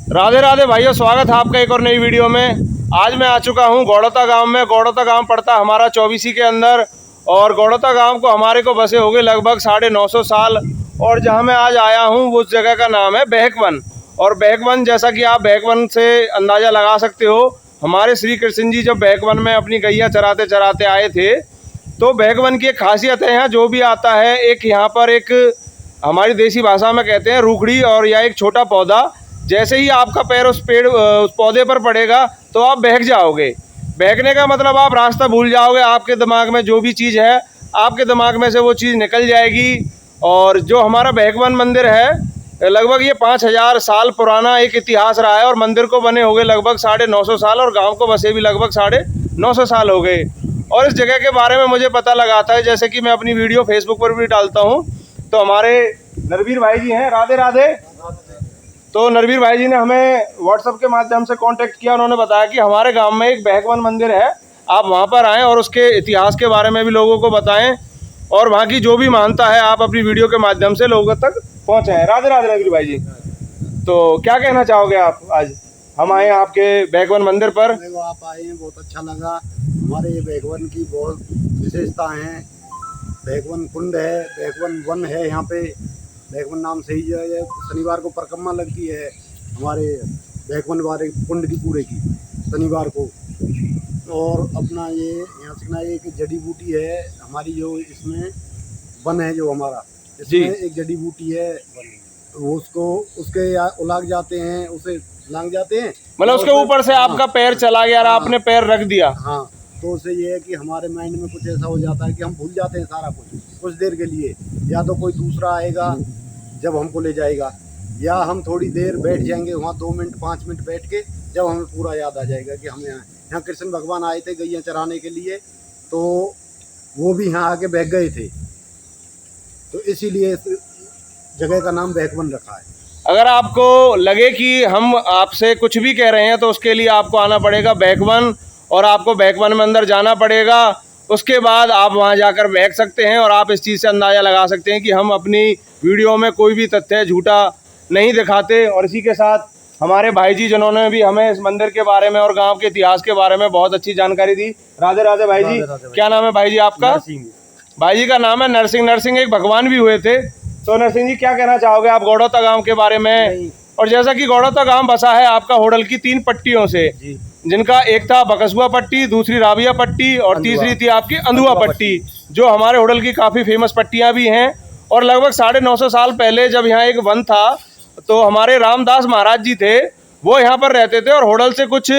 राधे राधे भाइयों, स्वागत है आपका एक और नई वीडियो में। आज मैं आ चुका हूं गौड़ौता गांव में। गौड़ौता गांव पड़ता हमारा चौबीसी के अंदर और गौड़ौता गांव को हमारे को बसे हो गए लगभग 950 साल। और जहां मैं आज आया हूं उस जगह का नाम है बहकवन। और बहकवन, जैसा कि आप बहकवन से अंदाज़ा लगा सकते हो, हमारे श्री कृष्ण जी जब बहकवन में अपनी गैया चराते चराते आए थे तो बहकवन की एक खासियत है, यहाँ जो भी आता है एक यहाँ पर एक हमारी देसी भाषा में कहते हैं रूखड़ी और या एक छोटा पौधा, जैसे ही आपका पैर उस पौधे पर पड़ेगा तो आप बहक जाओगे। बहकने का मतलब आप रास्ता भूल जाओगे, आपके दिमाग में जो भी चीज़ है आपके दिमाग में से वो चीज़ निकल जाएगी। और जो हमारा बहकवन मंदिर है, लगभग ये 5000 साल पुराना एक इतिहास रहा है और मंदिर को बने हो गए लगभग 950 साल और गांव को बसे भी लगभग 950 साल हो गए। और इस जगह के बारे में मुझे पता लगा था, जैसे कि मैं अपनी वीडियो फेसबुक पर भी डालता हूँ, तो हमारे नरवीर भाई जी हैं, राधे राधे। तो नरवीर भाई जी ने हमें व्हाट्सएप के माध्यम से कांटेक्ट किया। उन्होंने बताया कि हमारे गांव में एक बहकवन मंदिर है, आप वहां पर आएँ और उसके इतिहास के बारे में भी लोगों को बताएं और वहां की जो भी मानता है आप अपनी वीडियो के माध्यम से लोगों तक पहुँचाएँ। राधे राधे नरवीर भाई जी। तो क्या कहना चाहोगे आप? आज हम आए आपके बहकवन मंदिर पर। आप आए हैं, बहुत अच्छा लगा। हमारे ये बहकवन की बहुत विशेषता हैं। बहकवन कुंड है, बहकवन वन है। यहाँ पे बहकवन नाम से ही जो है शनिवार को परिक्रमा लगती है हमारे बहकवन वाले कुंड की पूरे की शनिवार को। और अपना ये यहाँ से एक जड़ी बूटी है हमारी, जो इसमें वन है जो हमारा, इसमें एक जड़ी बूटी है, वो उसको उसके उलाग जाते हैं, उसे लांग जाते हैं, मतलब उसके ऊपर से आपका पैर चला गया और आपने पैर रख दिया। हाँ, तो उससे ये है कि हमारे माइंड में कुछ ऐसा हो जाता है कि हम भूल जाते हैं सारा कुछ देर के लिए। या तो कोई दूसरा आएगा जब हमको ले जाएगा, या हम थोड़ी देर बैठ जाएंगे वहाँ 2 मिनट 5 मिनट बैठ के, जब हमें पूरा याद आ जाएगा कि हम यहाँ कृष्ण भगवान आए थे गैया चराने के लिए, तो वो भी यहाँ आके बह गए थे। तो इसीलिए इस जगह का नाम बहकवन रखा है। अगर आपको लगे कि हम आपसे कुछ भी कह रहे हैं तो उसके लिए आपको आना पड़ेगा बहकवन और आपको बहकवन में अंदर जाना पड़ेगा। उसके बाद आप वहां जाकर बहक सकते हैं और आप इस चीज़ से अंदाज़ा लगा सकते हैं कि हम अपनी वीडियो में कोई भी तथ्य झूठा नहीं दिखाते। और इसी के साथ हमारे भाई जी जिन्होंने भी हमें इस मंदिर के बारे में और गाँव के इतिहास के बारे में बहुत अच्छी जानकारी दी। राधे राधे भाई जी। क्या नाम है भाई जी आपका? भाई जी का नाम है नरसिंह। नरसिंह एक भगवान भी हुए थे। तो नरसिंह जी, क्या कहना चाहोगे आप गौड़ौता गांव के बारे में? और जैसा कि गौड़ौता गांव बसा है आपका होडल की 3 पट्टियों से, जिनका एक था बकसुआ पट्टी, दूसरी राबिया पट्टी और तीसरी थी आपकी अंधुआ पट्टी, जो हमारे होडल की काफ़ी फेमस पट्टियां भी हैं। और लगभग 950 साल पहले जब यहाँ एक वन था तो हमारे रामदास महाराज जी थे, वो यहाँ पर रहते थे और होडल से कुछ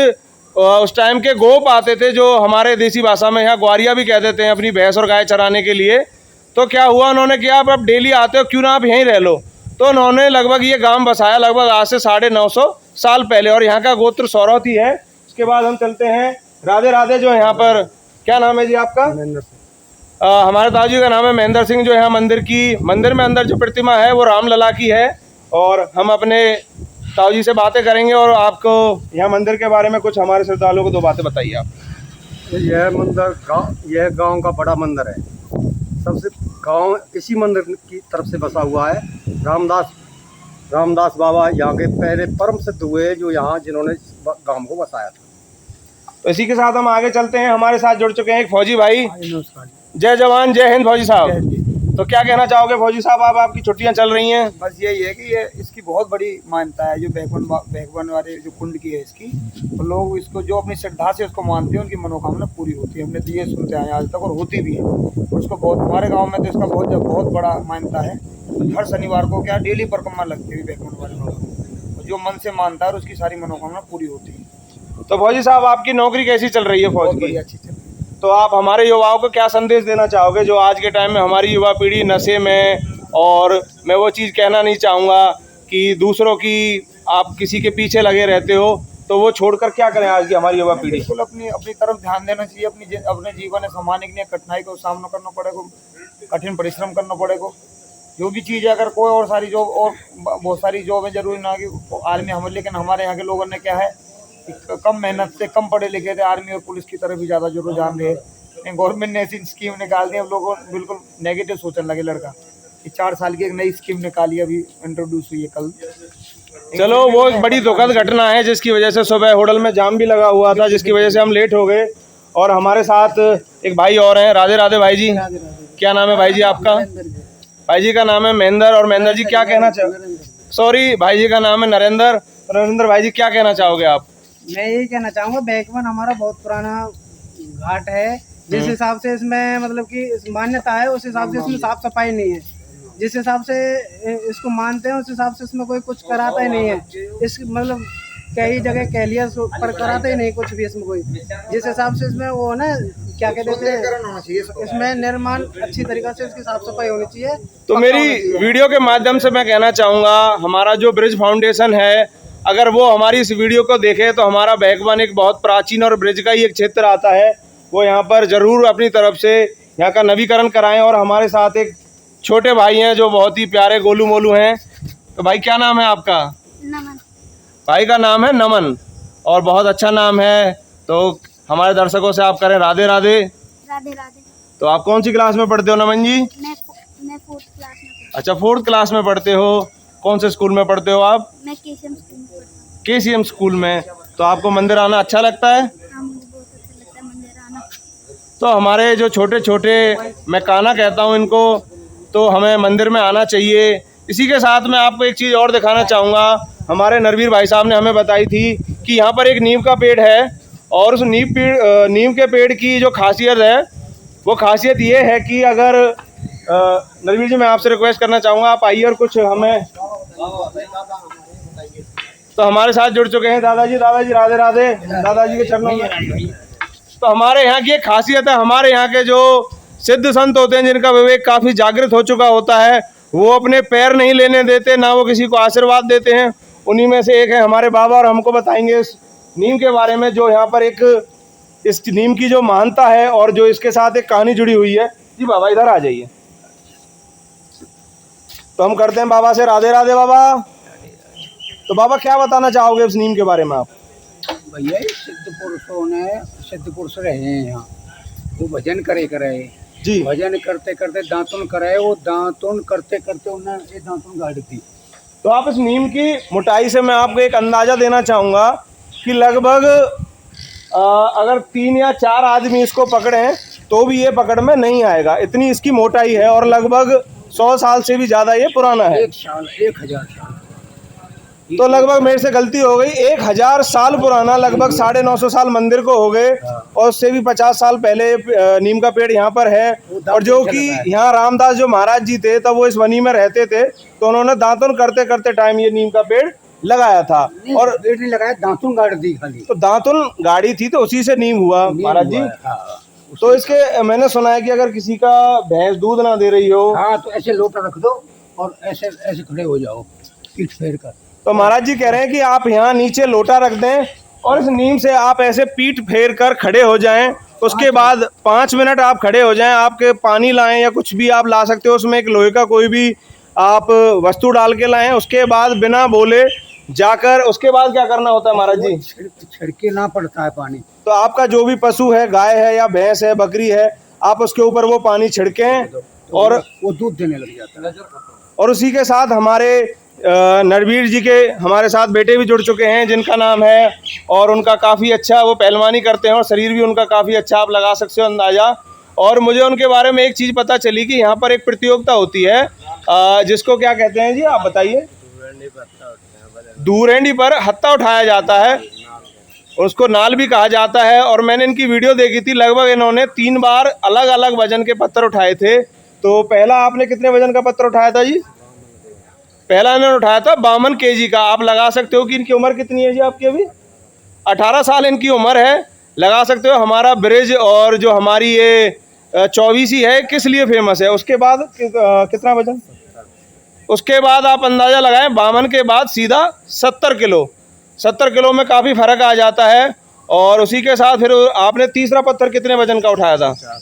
उस टाइम के गोप आते थे, जो हमारे देसी भाषा में यहाँ ग्वारिया भी कह देते हैं, अपनी भैंस और गाय चराने के लिए। तो क्या हुआ, उन्होंने किया आप डेली आते हो, क्यों ना आप यहीं रह लो। तो उन्होंने लगभग ये गांव बसाया लगभग आज से 950 साल पहले और यहाँ का गोत्र सौरौती है। उसके बाद हम चलते हैं राधे राधे। जो यहाँ पर क्या नाम है जी आपका? हमारे दादाजी का नाम है महेंद्र सिंह। जो यहाँ मंदिर में अंदर जो प्रतिमा है वो रामलला की है। और हम अपने ताऊ जी से बातें करेंगे और आपको यहाँ मंदिर के बारे में कुछ हमारे श्रद्धालुओं को 2 बातें बताइए आप। यह मंदिर यह गांव का बड़ा मंदिर है। सबसे गांव इसी मंदिर की तरफ से बसा हुआ है। रामदास बाबा यहाँ के पहले परम सिद्ध हुए, जो यहाँ जिन्होंने गांव को बसाया था। तो इसी के साथ हम आगे चलते हैं। हमारे साथ जुड़ चुके हैं एक फौजी भाई। जय जवान जय हिंद फौजी साहब। तो क्या कहना चाहोगे फौजी साहब? आपकी छुट्टियां चल रही हैं। बस यही है कि ये इसकी बहुत बड़ी मान्यता है, जो बहकवन वाले जो कुंड की है इसकी, तो लोग इसको जो अपनी श्रद्धा से उसको मानते हैं, उनकी मनोकामना पूरी होती है। हमने तो ये सुनते आए आज तक और होती भी है। और उसको बहुत हमारे गांव में तो इसका बहुत बड़ा मान्यता है। हर शनिवार को क्या डेली परिक्रमा लगती है बहकवन वाले लोगों, जो मन से मानता है और उसकी सारी मनोकामना पूरी होती है। तो फौजी साहब, आपकी नौकरी कैसी चल रही है फौज की? अच्छी चल रही है। तो आप हमारे युवाओं को क्या संदेश देना चाहोगे, जो आज के टाइम में हमारी युवा पीढ़ी नशे में, और मैं वो चीज़ कहना नहीं चाहूँगा कि दूसरों की आप किसी के पीछे लगे रहते हो, तो वो छोड़कर क्या करें आज की हमारी युवा पीढ़ी? बिल्कुल अपनी तरफ ध्यान देना चाहिए। अपने जीवन में संभालने के लिए कठिनाई को सामना करना पड़ेगा, कठिन परिश्रम करना पड़ेगा। जो भी चीज़ है, अगर कोई और सारी जॉब और बहुत सारी जॉब है, जरूरी ना कि आर्मी हमें, लेकिन हमारे यहाँ के लोगों ने क्या है, कम मेहनत से कम पढ़े लिखे थे, आर्मी और पुलिस की तरफ भी ज़्यादा जो रुझान रहे। गवर्नमेंट ने ऐसी स्कीम निकाल दी, अब लोगों बिल्कुल नेगेटिव सोचने लगे लड़का कि 4 साल की एक नई स्कीम निकाली, अभी इंट्रोड्यूस हुई है कल। चलो वो एक बड़ी दुखद घटना है जिसकी वजह से सुबह होटल में जाम भी लगा हुआ था, जिसकी वजह से हम लेट हो गए। और हमारे साथ एक भाई और हैं। राधे राधे भाई जी, क्या नाम है भाई जी आपका? भाई जी का नाम है महेंद्र। और महेंद्र जी क्या कहना चाहोगे? सॉरी, भाई जी का नाम है नरेंद्र। नरेंद्र भाई जी क्या कहना चाहोगे आप? मैं यही कहना चाहूँगा, बैकवन हमारा बहुत पुराना घाट है। जिस हिसाब से इसमें मतलब कि मान्यता है, उस हिसाब से इसमें साफ सफाई नहीं है। जिस हिसाब से इसको मानते हैं, उस हिसाब से इसमें कोई कुछ कराता ही नहीं है। इस मतलब कई जगह कहलिया पर कराते ही नहीं कुछ भी इसमें कोई। जिस हिसाब से इसमें वो ना क्या कहते हैं, इसमें निर्माण अच्छी तरीके से इसकी साफ सफाई होनी चाहिए। तो मेरी वीडियो के माध्यम से मैं कहना चाहूँगा, हमारा जो ब्रिज फाउंडेशन है, अगर वो हमारी इस वीडियो को देखे तो हमारा बैकवन एक बहुत प्राचीन और ब्रिज का ही एक क्षेत्र आता है, वो यहाँ पर ज़रूर अपनी तरफ से यहाँ का नवीकरण कराएं। और हमारे साथ एक छोटे भाई हैं जो बहुत ही प्यारे गोलू मोलू हैं। तो भाई क्या नाम है आपका? नमन। भाई का नाम है नमन, और बहुत अच्छा नाम है। तो हमारे दर्शकों से आप करें राधे राधे। राधे राधे। तो आप कौन सी क्लास में पढ़ते हो नमन जी? मैं 4th क्लास में पढ़ती अच्छा, 4th क्लास में पढ़ते हो। कौन से स्कूल में पढ़ते हो आप? हूँ। मैं केसीएम स्कूल में पढ़ती हूँ। केसीएम स्कूल में। तो आपको मंदिर आना अच्छा लगता है? हाँ, मुझे बहुत अच्छा लगता है मंदिर आना। तो हमारे जो छोटे छोटे, मैं काना कहता हूँ इनको, तो हमें मंदिर में आना चाहिए। इसी के साथ मैं आपको एक चीज़ और दिखाना चाहूँगा। हमारे नरवीर भाई साहब ने हमें बताई थी कि यहाँ पर एक नीम का पेड़ है, और उस नीम के पेड़ की जो खासियत है, वो खासियत ये है कि अगर नरवीर जी, मैं आपसे रिक्वेस्ट करना चाहूँगा, आप आइए और कुछ हमें। तो हमारे साथ जुड़ चुके हैं दादाजी। दादाजी राधे राधे। दादाजी के चरणों में। तो हमारे यहाँ की एक खासियत है, हमारे यहाँ के जो सिद्ध संत होते हैं, जिनका विवेक काफ़ी जागृत हो चुका होता है, वो अपने पैर नहीं लेने देते, ना वो किसी को आशीर्वाद देते हैं। उन्हीं में से एक है हमारे बाबा, और हमको बताएंगे इस नीम के बारे में, जो यहाँ पर एक इस नीम की जो महानता है और जो इसके साथ एक कहानी जुड़ी हुई है। जी बाबा इधर आ जाइए। तो हम करते हैं बाबा से राधे राधे। बाबा, तो बाबा क्या बताना चाहोगे इस नीम के बारे में आप? भैया सिद्ध पुरुषों ने, सिद्ध पुरुष रहे हैं यहाँ, वो भजन करे जी। भजन करते करते दातुन करे, वो दातुन करते करते उन्होंने ये दातुन गाड़ी थी। तो आप इस नीम की मोटाई से मैं आपको एक अंदाज़ा देना चाहूँगा कि लगभग अगर 3 या 4 आदमी इसको पकड़ें तो भी ये पकड़ में नहीं आएगा, इतनी इसकी मोटाई है। और लगभग 100 साल से भी ज़्यादा ये पुराना है। 1 साल 1000 साल। तो लगभग मेरे से गलती हो गई, 1000 साल पुराना, लगभग 950 साल मंदिर को हो गए, और उससे भी 50 साल पहले नीम का पेड़ यहाँ पर है। और जो कि यहाँ रामदास जो महाराज जी थे, तब वो इस वनी में रहते थे, तो उन्होंने दातुन करते करते टाइम ये नीम का पेड़ लगाया था। और पेड़ नहीं लगाया, दातुन गाड़ दी खाली। तो दातुन गाड़ी थी, तो उसी से नीम हुआ महाराज जी। तो इसके मैंने सुना है कि अगर किसी का भैंस दूध ना दे रही हो, हाँ, तो ऐसे लोटा रख दो और ऐसे ऐसे खड़े हो जाओ, पीठ फेर कर। तो महाराज जी कह रहे हैं कि आप यहाँ नीचे लोटा रख दें और इस नीम से आप ऐसे पीठ फेर कर खड़े हो जाएं। उसके बाद 5 मिनट आप खड़े हो जाएं, आपके पानी लाएं या कुछ भी आप ला सकते हो, उसमें एक लोहे का कोई भी आप वस्तु डाल के लाएं। उसके बाद बिना बोले जाकर, उसके बाद क्या करना होता है महाराज जी? छिड़के ना पड़ता है पानी। तो आपका जो भी पशु है, गाय है या भैंस है, बकरी है, आप उसके ऊपर वो पानी छिड़कें और वो दूध देने लग जाता है। और उसी के साथ हमारे नरवीर जी के हमारे साथ बेटे भी जुड़ चुके हैं, जिनका नाम है, और उनका काफ़ी अच्छा वो पहलवानी करते हैं और शरीर भी उनका काफ़ी अच्छा, आप लगा सकते हो अंदाज़ा। और मुझे उनके बारे में एक चीज़ पता चली कि यहाँ पर एक प्रतियोगिता होती है, जिसको क्या कहते हैं जी, आप बताइए? दूरेंडी पर हत्था उठाया जाता है, उसको नाल भी कहा जाता है। और मैंने इनकी वीडियो देखी थी, लगभग इन्होंने 3 बार अलग अलग वजन के पत्थर उठाए थे। तो पहला आपने कितने वजन का पत्थर उठाया था जी? पहला इन्होंने उठाया था 52 kg का। आप लगा सकते हो कि इनकी उम्र कितनी है जी आपकी? अभी 18 साल इनकी उम्र है। लगा सकते हो हमारा ब्रिज और जो हमारी ये 24 है किस लिए फेमस है। उसके बाद कितना वजन? उसके बाद आप अंदाज़ा लगाएं, 52 के बाद सीधा 70 किलो। 70 किलो में काफ़ी फ़र्क आ जाता है। और उसी के साथ फिर आपने तीसरा पत्थर कितने वजन का उठाया था?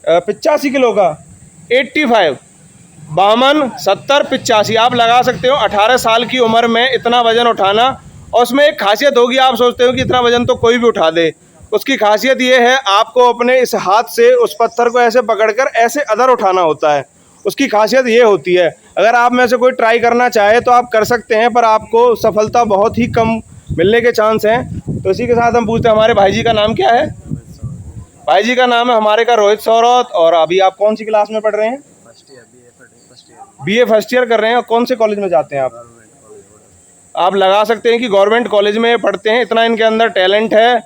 85 किलो का। 85, 52, 70, 85 आप लगा सकते हो। 18 साल की उम्र में इतना वजन उठाना, और उसमें एक खासियत होगी, आप सोचते हो कि इतना वजन तो कोई भी उठा दे, उसकी खासियत ये है आपको अपने इस हाथ से उस पत्थर को ऐसे पकड़कर ऐसे अदर उठाना होता है। उसकी खासियत ये होती है, अगर आप में से कोई ट्राई करना चाहे तो आप कर सकते हैं, पर आपको सफलता बहुत ही कम मिलने के चांस हैं। तो इसी के साथ हम पूछते हैं हमारे भाई जी का नाम क्या है। भाई जी का नाम है हमारे का रोहित सौरथ। और अभी आप कौन सी क्लास में पढ़ रहे हैं? BA फर्स्ट ईयर कर रहे हैं। और कौन से कॉलेज में जाते हैं आप? आप लगा सकते हैं कि गवर्नमेंट कॉलेज में पढ़ते हैं। इतना इनके अंदर टैलेंट है।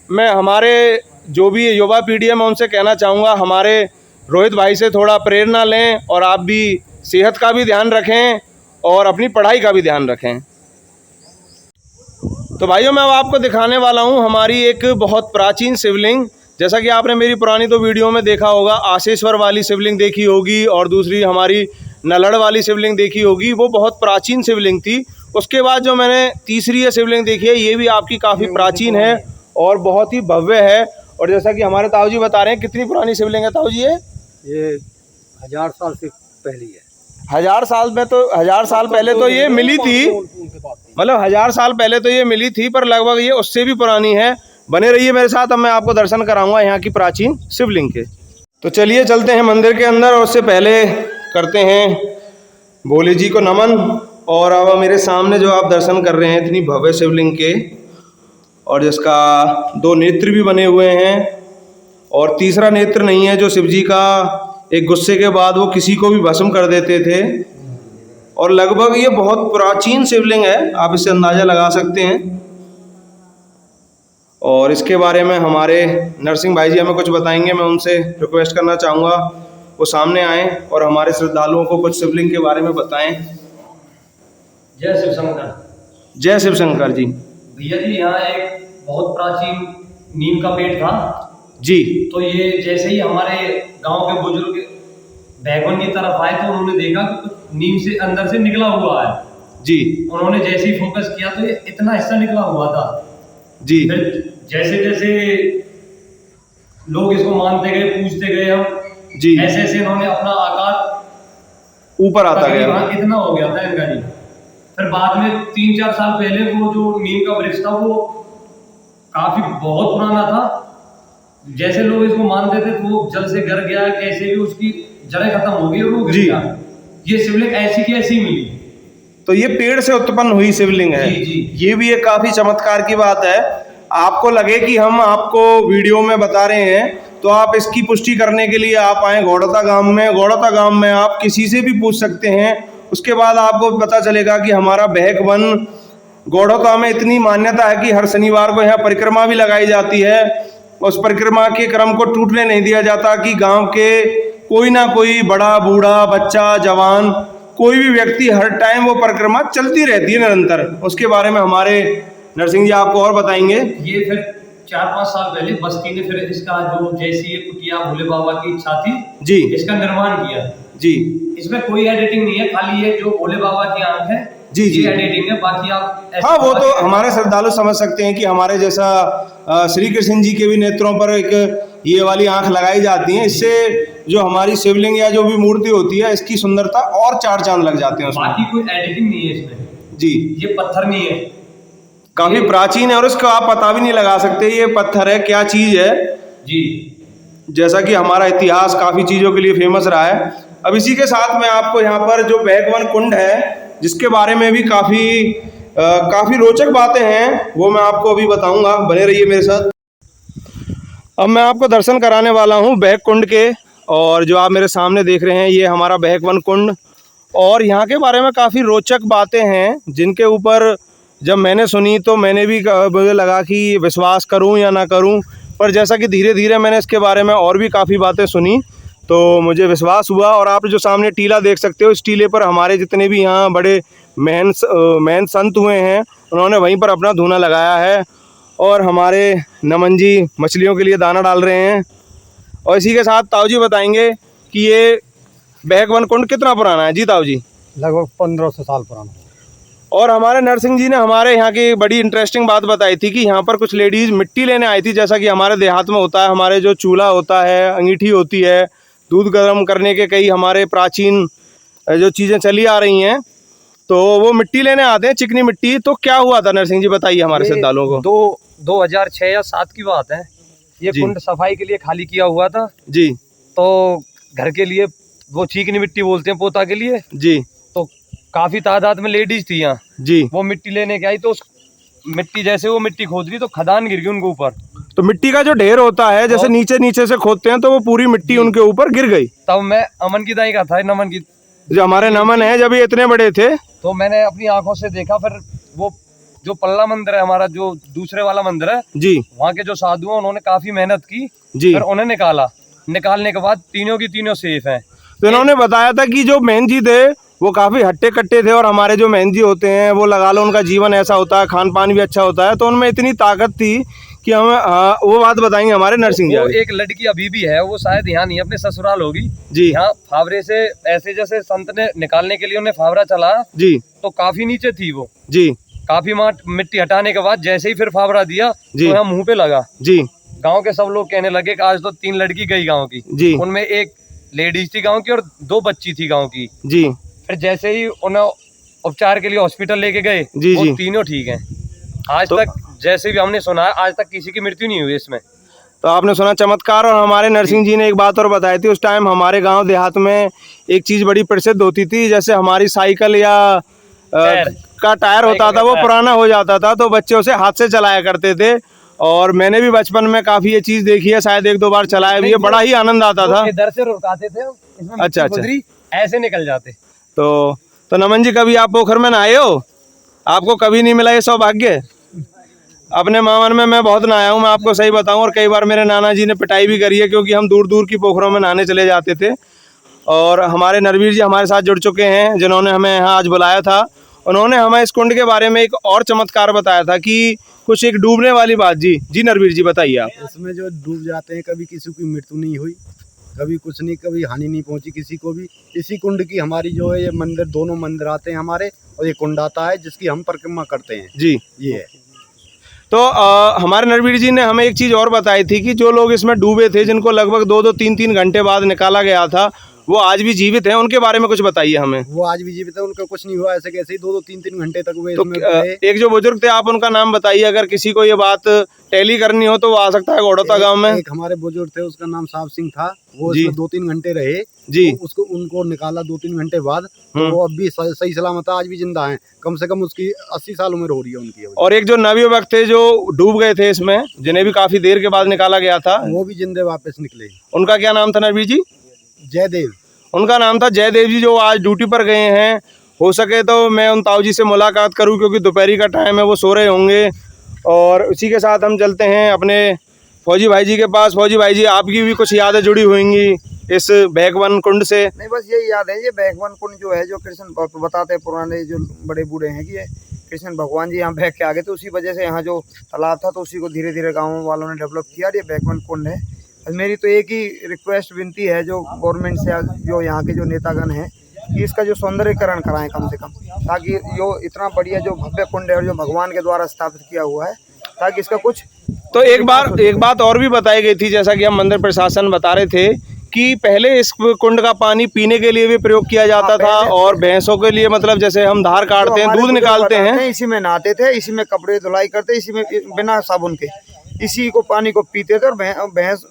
मैं हमारे जो भी युवा पीढ़ी है मैं उनसे कहना चाहूँगा हमारे रोहित भाई से थोड़ा प्रेरणा लें और आप भी सेहत का भी ध्यान रखें और अपनी पढ़ाई का भी ध्यान रखें। तो भाइयों मैं अब आपको दिखाने वाला हूँ हमारी एक बहुत प्राचीन शिवलिंग। जैसा कि आपने मेरी पुरानी तो वीडियो में देखा होगा, आशेश्वर वाली शिवलिंग देखी होगी और दूसरी हमारी नलड़ वाली शिवलिंग देखी होगी, वो बहुत प्राचीन शिवलिंग थी। उसके बाद जो मैंने तीसरी ये शिवलिंग देखी है ये भी आपकी काफ़ी प्राचीन है और बहुत ही भव्य है। और जैसा कि हमारे ताऊ जी बता रहे हैं, कितनी पुरानी शिवलिंग है ताऊ जी? ये 1000 साल से पहली है। 1000 साल में तो 1000 साल पहले तो ये मिली थी, मतलब 1000 साल पहले तो ये मिली थी, पर लगभग ये उससे भी पुरानी है। बने रहिए मेरे साथ, अब मैं आपको दर्शन कराऊंगा यहाँ की प्राचीन शिवलिंग के। तो चलिए चलते हैं मंदिर के अंदर और उससे पहले करते हैं भोले जी को नमन। और अब मेरे सामने जो आप दर्शन कर रहे हैं इतनी भव्य शिवलिंग के, और जिसका 2 नेत्र भी बने हुए हैं और तीसरा नेत्र नहीं है, जो शिव जी का एक गुस्से के बाद वो किसी को भी भस्म कर देते थे। और लगभग ये बहुत प्राचीन शिवलिंग है, आप इससे अंदाज़ा लगा सकते हैं। और इसके बारे में हमारे नरसिंह भाई जी हमें कुछ बताएंगे। मैं उनसे रिक्वेस्ट करना चाहूँगा वो सामने आएँ और हमारे श्रद्धालुओं को कुछ शिवलिंग के बारे में बताएं। जय शिव शंकर। जय शिव शंकर जी। भैया जी यहाँ एक बहुत प्राचीन नीम का पेड़ था जी। तो ये जैसे ही हमारे गांव के बुजुर्ग बैगन की तरफ आए तो उन्होंने देखा कि कुछ नीम से अंदर से निकला हुआ है जी। उन्होंने जैसे ही फोकस किया तो ये इतना हिस्सा निकला हुआ था जी। फिर जैसे जैसे लोग इसको मानते गए, पूछते गए हम जी, ऐसे ऐसे इन्होंने अपना आकार ऊपर आता गया। तकरीबन इतना हो गया था इनका जी। फिर बाद में 3-4 साल पहले वो जो नीम का वृक्ष था वो काफी बहुत पुराना था। जैसे लोग इसको मानते थे तो वो जल से गिर गया, कैसे भी उसकी जड़ें खत्म हो गई और वो गिर जी। गया। ये शिवलिंग ऐसी की ऐसी मिली। तो ये पेड़ से उत्पन्न हुई शिवलिंग है। जी, जी। ये भी एक काफी चमत्कार की बात है। आपको लगे कि हम आपको वीडियो में बता रहे हैं तो आप इसकी पुष्टि करने के लिए आप आए गौड़ता गांव में। गौड़ता गांव में आप किसी से भी पूछ सकते हैं, उसके बाद आपको पता चलेगा कि हमारा बहक वन गौड़ता में इतनी मान्यता है कि हर शनिवार को यहाँ परिक्रमा भी लगाई जाती है। उस परिक्रमा के क्रम को टूटने नहीं दिया जाता कि गांव के कोई ना कोई बड़ा बूढ़ा बच्चा जवान कोई भी व्यक्ति हर टाइम वो परिक्रमा चलती रहती है निरंतर। उसके बारे में हमारे नरसिंह जी आपको और बताएंगे। ये फिर 4-5 साल पहले बस्ती ने फिर इसका जो जैसी ये कुटिया भोले बाबा की इच्छा थी जी, इसका निर्माण किया जी। इसमें कोई एडिटिंग नहीं है, खाली ये जो भोले बाबा की आंख है जी, जी। ये एडिटिंग है, बाकी आप हाँ, वो तो हमारे श्रद्धालु समझ सकते हैं कि हमारे जैसा श्री कृष्ण जी के भी नेत्रों पर एक ये वाली आंख लगाई जाती है। इससे जो हमारी शिवलिंग या जो भी मूर्ति होती है इसकी सुंदरता और 4 चांद लग जाते हैं उसमें। बाकी कोई एडिटिंग नहीं है इसमें जी। ये पत्थर नहीं है, काफी प्राचीन है और इसको आप पता भी नहीं लगा सकते ये पत्थर है क्या चीज है जी। जैसा कि हमारा इतिहास काफी चीजों के लिए फेमस रहा है। अब इसी के साथ मैं आपको यहाँ पर जो बहकवन कुंड है जिसके बारे में भी काफी रोचक बातें हैं वो मैं आपको अभी बताऊंगा। बने रहिए मेरे साथ। अब मैं आपको दर्शन कराने वाला हूँ बहक कुंड के, और जो आप मेरे सामने देख रहे हैं ये हमारा बहकवन कुंड। और यहाँ के बारे में काफ़ी रोचक बातें हैं जिनके ऊपर जब मैंने सुनी तो मैंने भी मुझे लगा कि विश्वास करूं या ना करूं, पर जैसा कि धीरे धीरे मैंने इसके बारे में और भी काफ़ी बातें सुनी तो मुझे विश्वास हुआ। और आप जो सामने टीला देख सकते हो इस टीले पर हमारे जितने भी यहाँ बड़े महंत संत हुए हैं उन्होंने वहीं पर अपना धूना लगाया है। और हमारे नमन जी मछलियों के लिए दाना डाल रहे हैं। और इसी के साथ ताऊ जी बताएंगे कि ये बहकवन कुंड कितना पुराना है। जी ताऊ जी। लगभग 1500 साल पुराना। और हमारे नरसिंह जी ने हमारे यहाँ की बड़ी इंटरेस्टिंग बात बताई थी कि यहाँ पर कुछ लेडीज़ मिट्टी लेने आई थी, जैसा कि हमारे देहात में होता है। हमारे जो चूल्हा होता है, अंगीठी होती है, दूध गर्म करने के कई हमारे प्राचीन जो चीज़ें चली आ रही हैं, तो वो मिट्टी लेने आते हैं, चिकनी मिट्टी। तो क्या हुआ था नरसिंह जी बताइए हमारे श्रद्धालुओं को। 2006 या 7 की बात है। ये जी। कुंड सफाई के लिए खाली किया हुआ था जी। तो घर के लिए वो चिकनी मिट्टी बोलते हैं पोता के लिए। जी। काफी तादाद में लेडीज थी यहाँ, जी। वो मिट्टी लेने के आई, तो उस मिट्टी जैसे वो मिट्टी खोद रही तो खदान गिर गई उनके ऊपर। तो मिट्टी का जो ढेर होता है, जैसे नीचे नीचे से खोदते हैं, तो वो पूरी मिट्टी उनके ऊपर गिर गई। तब मैं अमन की दाई का था, नमन की, जो हमारे नमन है, जब ये इतने बड़े थे तो मैंने अपनी आंखों से देखा। फिर वो जो पल्ला मंदिर है हमारा, जो दूसरे वाला मंदिर है जी, वहाँ के जो साधु हैं उन्होंने काफी मेहनत की, जी। फिर उन्हें निकालने के बाद तीनों की तीनों सेफ हैं। तो इन्होंने बताया था कि जो मेहन जी थे वो काफी हट्टे कट्टे थे, और हमारे जो मेहन जी होते हैं वो लगा लो उनका जीवन ऐसा होता है, खान पान भी अच्छा होता है, तो उनमें इतनी ताकत थी कि हमें वो बात बताएंगे हमारे नरसिंह वो जी। एक लड़की अभी भी है, वो शायद यहाँ नहीं, अपने ससुराल होगी जी, यहाँ। फावरे से ऐसे जैसे संत ने निकालने के लिए उन्हें फावरा चला जी, तो काफी नीचे थी वो, जी, काफी मिट्टी हटाने के बाद जैसे ही फिर फावरा दिया जी, तो यहाँ मुंह पे लगा। जी, गांव के सब लोग कहने लगे कि आज तो 3 लड़की गई गांव की, जी, उनमें एक लेडीज थी गांव की और 2 बच्ची थी गांव की। जी, फिर जैसे ही उन्हें उपचार के लिए हॉस्पिटल लेके गए, जी, वो जी। तीनों ठीक हैं आज तक। जैसे भी हमने सुना है, आज तक किसी की मृत्यु नहीं हुई इसमें। तो आपने सुना चमत्कार। और हमारे नरसिंह जी ने एक बात और बताई थी, उस टाइम हमारे गांव देहात में एक चीज बड़ी प्रसिद्ध होती थी, जैसे हमारी साइकिल या का टायर होता था, वो पुराना हो जाता था, तो बच्चे उसे हाथ से चलाया करते थे। और मैंने भी बचपन में काफी ये चीज देखी है, शायद 1-2 बार चलाया भी है, बड़ा ही आनंद आता था। इधर से रुकाते थे, इसमें अच्छा, मिट्टी खुदरी ऐसे निकल जाते। तो नमन जी, कभी आप पोखर में नहाए हो? आपको कभी नहीं मिला ये सौभाग्य? अपने मामन में मैं बहुत नहाया हूँ, मैं आपको सही बताऊं, और कई बार मेरे नाना जी ने पिटाई भी करी है, क्योंकि हम दूर दूर की पोखरों में नहाने चले जाते थे। और हमारे नरवीर जी हमारे साथ जुड़ चुके हैं, जिन्होंने हमें यहाँ आज बुलाया था। उन्होंने हमें इस कुंड के बारे में एक और चमत्कार बताया था कि कुछ एक डूबने वाली बात। जी नरवीर जी, बताइए आप। इसमें जो डूब जाते हैं, कभी किसी की मृत्यु नहीं हुई, कभी कुछ नहीं, कभी हानि नहीं पहुंची किसी को भी। इसी कुंड की हमारी जो है ये मंदिर, दोनों मंदिर आते हैं हमारे, और ये कुंड आता है जिसकी हम परिक्रमा करते हैं। जी, ये है। तो हमारे नरवीर जी ने हमें एक चीज़ और बताई थी कि जो लोग इसमें डूबे थे, जिनको लगभग 2-2, 3-3 घंटे बाद निकाला गया था, वो आज भी जीवित हैं। उनके बारे में कुछ बताइए हमें। वो आज भी जीवित है, उनका कुछ नहीं हुआ, ऐसे कैसे ही 2-2, 3-3 घंटे तक वे तो इसमें रहे। एक जो बुजुर्ग थे, आप उनका नाम बताइए, अगर किसी को ये बात टैली करनी हो तो वो आ सकता है घोड़ौता गांव में। एक हमारे बुजुर्ग थे, उसका नाम साहब सिंह था, वो जी। इसमें 2-3 घंटे रहे जी, तो उसको उनको निकाला 2-3 घंटे बाद, तो वो अब भी सही सलामत है, आज भी जिंदा है। कम से कम उसकी 80 साल उम्र हो रही है उनकी अभी। और एक जो नवयुवक थे जो डूब गए थे इसमें, जिन्हें भी काफी देर के बाद निकाला गया था, वो भी जिंदे वापस निकले। उनका क्या नाम था नरवीर जी? जयदेव। उनका नाम था जयदेव जी, जो आज ड्यूटी पर गए हैं। हो सके तो मैं उन ताऊ जी से मुलाकात करूं, क्योंकि दोपहरी का टाइम है, वो सो रहे होंगे। और उसी के साथ हम चलते हैं अपने फौजी भाई जी के पास। फौजी भाई जी, आपकी भी कुछ यादें जुड़ी होंगी इस बैकवन कुंड से? नहीं, बस यही याद है, ये बैकवन कुंड जो है, जो कृष्ण बताते हैं पुराने जो बड़े बूढ़े हैं, कि ये कृष्ण भगवान जी यहाँ बैक के आ गए, तो उसी वजह से यहाँ जो तालाब था, तो उसी को धीरे धीरे गाँव वालों ने डेवलप किया, और ये बैकवन कुंड है। मेरी तो एक ही रिक्वेस्ट विनती है जो गवर्नमेंट से, जो यहाँ के जो नेतागण हैं, कि इसका जो सौंदर्यीकरण कराएं कम से कम, ताकि जो इतना बढ़िया जो भव्य कुंड है और जो भगवान के द्वारा स्थापित किया हुआ है, ताकि इसका कुछ। तो एक बात और भी बताई गई थी, जैसा कि हम मंदिर प्रशासन बता रहे थे, कि पहले इस कुंड का पानी पीने के लिए भी प्रयोग किया जाता था, और भैंसों के लिए, मतलब जैसे हम धार काटते हैं, दूध निकालते हैं, इसी में नहाते थे, इसी में कपड़े धुलाई करते, इसी में बिना साबुन के इसी को पानी को पीते थे। और भैंस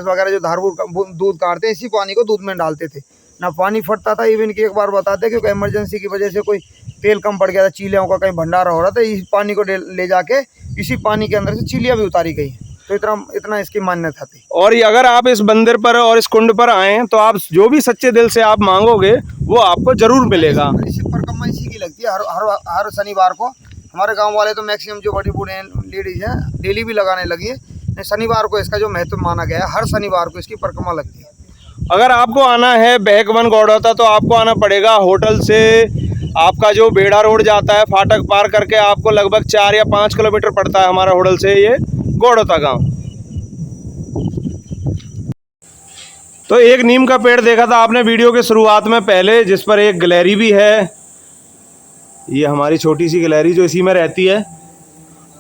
वगैरह जो धारपुर दूध काटते हैं, इसी पानी को दूध में डालते थे, ना पानी फटता था। इवन की एक बार बताते हैं, क्योंकि इमरजेंसी की वजह से कोई तेल कम पड़ गया था, चीलियों का कहीं भंडारा हो रहा था, इस पानी को ले जाके इसी पानी के अंदर से चिलियाँ भी उतारी गई। तो इतना इसकी मान्यता थी। और ये अगर आप इस मंदिर पर और इस कुंड पर आए, तो आप जो भी सच्चे दिल से आप मांगोगे वो आपको जरूर मिलेगा। इसी परिक्रमा इसी की लगती है हर शनिवार को। हमारे गांव वाले तो मैक्सिमम जो बड़ी बूढ़े लेडीज हैं, डेली भी लगाने लगी है। शनिवार को इसका जो महत्व माना गया है, हर शनिवार को इसकी परिक्रमा लगती है। अगर आपको आना है बैकवन गौड़ौता, तो आपको आना पड़ेगा होटल से। आपका जो बेड़ा रोड जाता है, फाटक पार करके आपको लगभग 4 या 5 किलोमीटर पड़ता है हमारा होटल से ये गौड़ौता गांव। तो एक नीम का पेड़ देखा था आपने वीडियो के शुरुआत में पहले, जिस पर एक गिलहरी भी है। ये हमारी छोटी सी गिलहरी जो इसी में रहती है।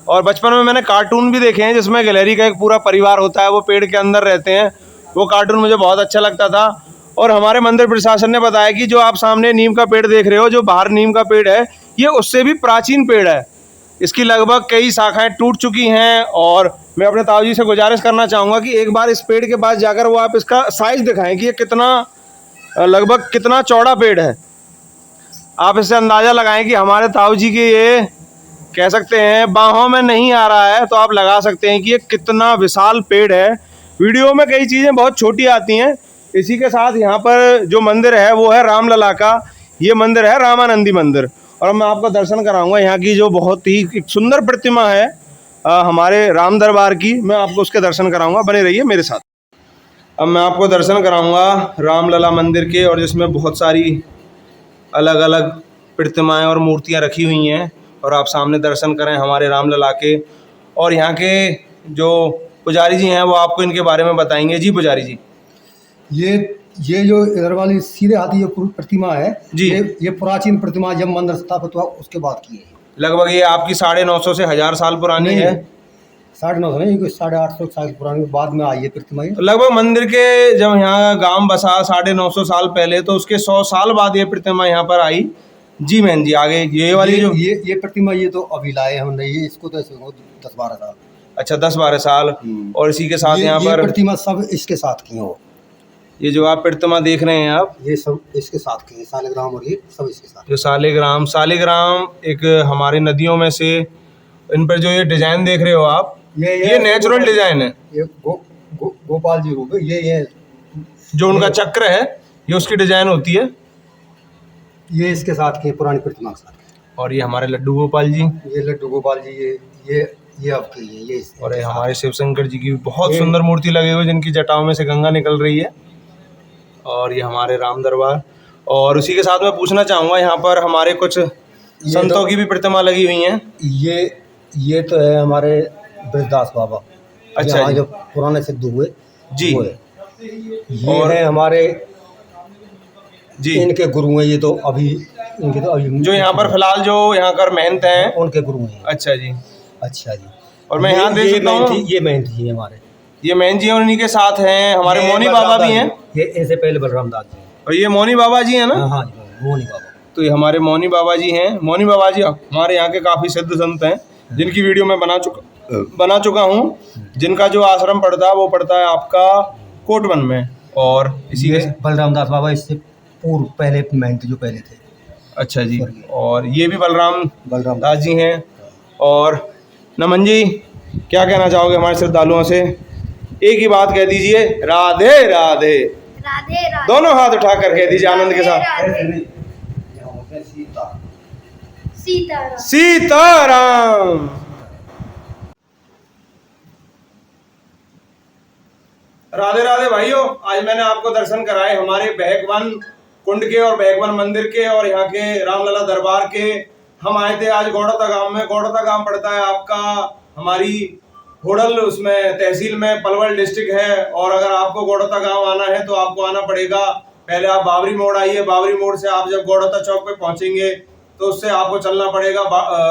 और बचपन में मैंने कार्टून भी देखे हैं जिसमें गिलहरी का एक पूरा परिवार होता है, वो पेड़ के अंदर रहते हैं। वो कार्टून मुझे बहुत अच्छा लगता था। और हमारे मंदिर प्रशासन ने बताया कि जो आप सामने नीम का पेड़ देख रहे हो, जो बाहर नीम का पेड़ है, ये उससे भी प्राचीन पेड़ है। इसकी लगभग कई शाखाएं टूट चुकी हैं। और मैं अपने ताऊ जी से गुजारिश करना चाहूँगा कि एक बार इस पेड़ के पास जाकर वो आप इसका साइज दिखाएं कि ये कितना, लगभग कितना चौड़ा पेड़ है। आप इससे अंदाज़ा लगाएं कि हमारे ताऊ जी के ये कह सकते हैं बाहों में नहीं आ रहा है, तो आप लगा सकते हैं कि ये कितना विशाल पेड़ है। वीडियो में कई चीज़ें बहुत छोटी आती हैं। इसी के साथ यहाँ पर जो मंदिर है वो है रामलला का, ये मंदिर है रामानंदी मंदिर। और मैं आपको दर्शन कराऊंगा यहाँ की जो बहुत ही एक सुंदर प्रतिमा है हमारे राम दरबार की, मैं आपको उसके दर्शन कराऊंगा, बने रहिए मेरे साथ। अब मैं आपको दर्शन कराऊंगा रामलला मंदिर के, और जिसमें बहुत सारी अलग अलग प्रतिमाएं और मूर्तियां रखी हुई हैं, और आप सामने दर्शन करें हमारे रामलला के। और यहाँ के जो पुजारी जी हैं वो आपको इनके बारे में बताएंगे। जी पुजारी जी। ये जो इधर वाली सीधे हाथी जो प्रतिमा है जी। ये प्राचीन प्रतिमा जब मंदिर स्थापित हुआ उसके बाद की है। लगभग ये आपकी 950 से 1000 साल पुरानी है। 950 नहीं, 850 साल पुरानी बाद में आई है प्रतिमा। तो लगभग मंदिर के जब यहाँ गांव बसा 950 साल पहले, तो उसके 100 साल बाद ये प्रतिमा यहाँ पर आई। जी बहन जी आगे ये वाली जो ये प्रतिमा ये तो अभी लाए हमने, ये इसको तो 10-12 साल। अच्छा 10-12 साल। और इसी के साथ यहाँ पर प्रतिमा सब इसके साथ की हो। ये जो आप प्रतिमा देख रहे हैं आप, ये सब इसके साथ की है, सालिग्राम और ये सब इसके साथ। जो सालिग्राम एक हमारी नदियों में से, इन पर जो ये डिजाइन देख रहे हो आप, ये नेचुरल डिजाइन है। ये गोपाल जी रूप है, ये जो उनका चक्र है ये उसकी डिजाइन होती है। ये इसके साथ की पुरानी प्रतिमा के साथ। और ये हमारे लड्डू गोपाल जी, ये लड्डू गोपाल जी, ये आपके ये और ये हमारे शिव शंकर जी की बहुत सुंदर मूर्ति लगी हुई, जिनकी जटाओं में से गंगा निकल रही है। और ये हमारे राम दरबार। और उसी के साथ मैं पूछना चाहूँगा, यहाँ पर हमारे कुछ संतों की भी प्रतिमा लगी हुई हैं। ये तो है हमारे ब्रजदास बाबा। अच्छा जी। जो पुराने सिद्ध हुए जी। वो है। ये है हमारे जी, इनके गुरु हैं। ये तो अभी इनके तो अभी जो यहाँ पर फिलहाल जो यहाँ कर महंत हैं उनके गुरु हैं। अच्छा जी। अच्छा जी। और मैं यहाँ देख सकता हूँ ये महंत जी हैं हमारे। ये महंत जी और इन्हीं के साथ हैं हमारे मौनी बाबा भी हैं। ये इनसे पहले बलराम दास जी। और ये मौनी बाबा जी हैं ना? हाँ जी, मौनी बाबा। तो ये हमारे मौनी बाबा जी हैं। मौनी बाबा जी हमारे यहाँ के काफ़ी सिद्ध संत हैं, जिनकी वीडियो मैं बना चुका हूँ। जिनका जो आश्रम पड़ता है वो पड़ता है आपका कोटवन में। और इसी के बलराम दास बाबा इससे पूर्व पहले महंत जो पहले थे। अच्छा जी। और ये भी बलराम दास जी हैं। और नमन जी क्या कहना चाहोगे हमारे श्रद्धालुओं से? एक ही बात कह दीजिए, राधे राधे। राधे राधे। दोनों हाथ उठा कर कह दीजिए आनंद के साथ, सीताराम। सीताराम। राधे राधे भाइयों, आज मैंने आपको दर्शन कराए हमारे बहकवन कुंड के और बहकवन मंदिर के और यहाँ के रामलला दरबार के। हम आए थे आज गौड़ता गांव में। गौड़ता गांव पड़ता है आपका हमारी होडल उसमें तहसील में, पलवल डिस्ट्रिक्ट है। और अगर आपको गौड़ता गांव आना है तो आपको आना पड़ेगा, पहले आप बाबरी मोड़ आइए। बाबरी मोड़ से आप जब गौड़ता चौक पे पहुंचेंगे तो उससे आपको चलना पड़ेगा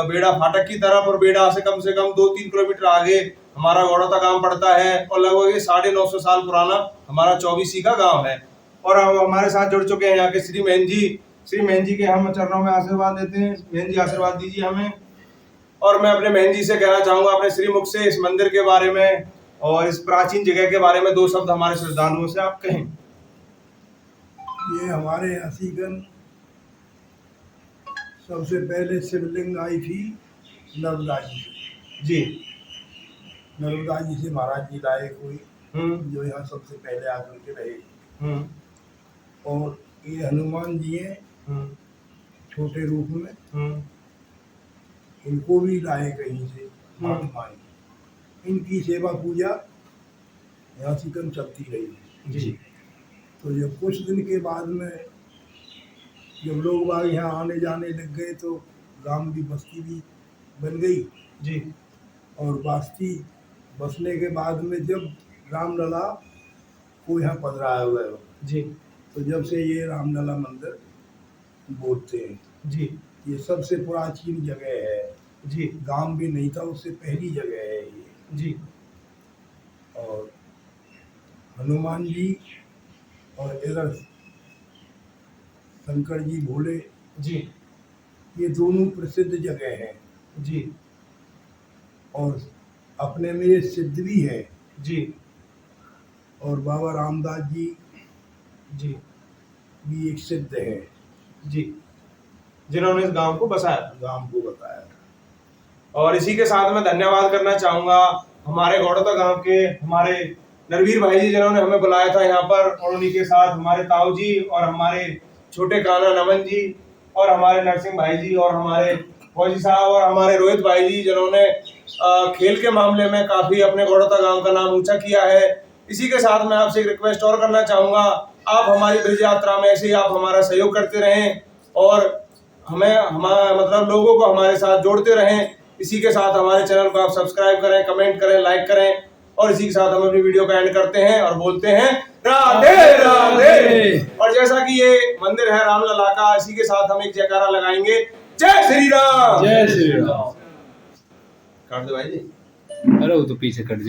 बेड़ा फाटक की तरफ, और बेड़ा से कम 2-3 किलोमीटर आगे हमारा गौड़ता गांव पड़ता है। और लगभग 950 साल पुराना हमारा 24 का गांव है। और अब हमारे साथ जुड़ चुके हैं यहाँ के श्री महन जी। श्री महन जी के हम चरणों में आशीर्वाद देते हैं। महन जी आशीर्वाद दीजिए हमें। और मैं अपने महन जी से कहना चाहूंगा अपने श्री मुख से इस मंदिर के बारे में और इस प्राचीन जगह के बारे में 2 शब्द हमारे श्रद्धालुओं से आप कहें। ये हमारे यहाँ सीगन सबसे पहले शिवलिंग आई थी नर्मदा जी से। जी। नर्मदा जी से महाराज जी लाए कोई, जो यहाँ सबसे पहले आकर के रहे। और ये हनुमान जी हैं छोटे रूप में, इनको भी लाए कहीं से महात्मा। इनकी सेवा पूजा यहाँ सीकन चलती रही। जी। तो जब कुछ दिन के बाद में जब लोग बाग यहाँ आने जाने लग गए तो गांव भी बस्ती भी बन गई। जी। और बस्ती बसने के बाद में जब रामलला को यहाँ पधराया हुआ है जी, तो जब से ये रामलला मंदिर बोलते हैं। जी। ये सबसे प्राचीन जगह है जी। गांव भी नहीं था, उससे पहली जगह है ये। जी। और हनुमान जी और इधर शंकर जी भोले जी। ये दोनों प्रसिद्ध जगह हैं। जी। और अपने में ये सिद्ध भी है। जी। और बाबा रामदास जी जी। भी एक सिद्ध है। जी। जिन्होंने इस गांव को बसाया। गांव को बताया। और इसी के साथ मैं धन्यवाद करना चाहूंगा हमारे गौड़ता गांव के हमारे नरवीर भाई जी जिन्होंने हमें बुलाया था यहाँ पर, और उन्हीं के साथ हमारे ताऊ जी और हमारे छोटे काना नमन जी और हमारे नरसिंह भाई जी और हमारे फौजी साहब और हमारे रोहित भाई जी जिन्होंने खेल के मामले में काफी अपने गौड़ता गांव का नाम ऊंचा किया है। इसी के साथ मैं आपसे एक रिक्वेस्ट और करना चाहूंगा, आप हमारी ब्रिज यात्रा में ऐसे ही आप हमारा सहयोग करते रहें और हमें हमारा मतलब लोगों को हमारे साथ जोड़ते रहें। इसी के साथ हमारे चैनल को आप सब्सक्राइब करें, कमेंट करें, लाइक करें, और इसी के साथ हम अपनी वीडियो का एंड करते हैं और बोलते हैं राधे राधे। और जैसा कि ये मंदिर है रामलला का, इसी के साथ हम एक जयकारा लगाएंगे, जय श्री राम। जय श्री राम। काट दो भाई जी। अरे वो तो पीछे कट